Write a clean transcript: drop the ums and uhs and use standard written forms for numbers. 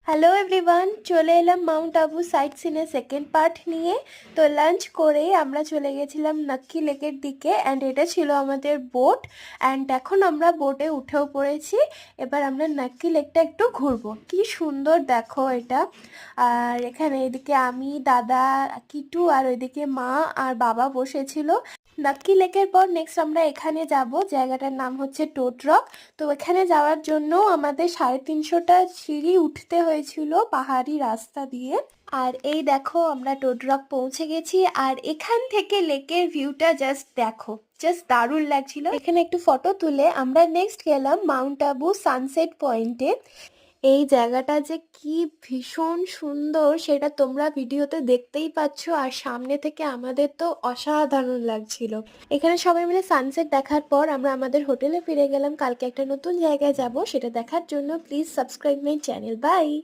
Hello everyone, চলে এলাম Mount Abu site সিনের সেকেন্ড পার্ট নিয়ে। তো লাঞ্চ করে আমরা চলে গেছিলাম নাক্কি লেকের দিকে, অ্যান্ড এটা ছিল আমাদের বোট। অ্যান্ড এখন আমরা বোটে উঠেও পড়েছি। এবার আমরা নাক্কি লেকটা একটু ঘুরবো। কি সুন্দর দেখো এটা। আর এখানে এদিকে আমি, দাদা, কিটু আর ওইদিকে মা আর বাবা বসেছিল। নাক্কি লেকের পর নেক্সট আমরা এখানে যাব, জায়গাটার নাম হচ্ছে টোট রক। তো এখানে যাওয়ার জন্য আমাদের 350টা সিঁড়ি উঠতে হয়েছিল পাহাড়ি রাস্তা দিয়ে। আর এই দেখো আমরা টোট রক পৌঁছে গেছি, আর এখান থেকে লেকের ভিউটা জাস্ট দেখো, জাস্ট দারুণ লাগছিল। এখানে একটু ফটো তুলে আমরা নেক্সট গেলাম মাউন্ট আবু সানসেট পয়েন্টে। এই জায়গাটা যে কি ভীষণ সুন্দর সেটা তোমরা ভিডিওতে দেখতেই পাচ্ছ, আর সামনে থেকে আমাদের তো অসাধারণ লাগছিল। এখানে সবাই মিলে সানসেট দেখার পর আমরা আমাদের হোটেলে ফিরে গেলাম। কালকে একটা নতুন জায়গায় যাব, সেটা দেখার জন্য please subscribe my channel. By.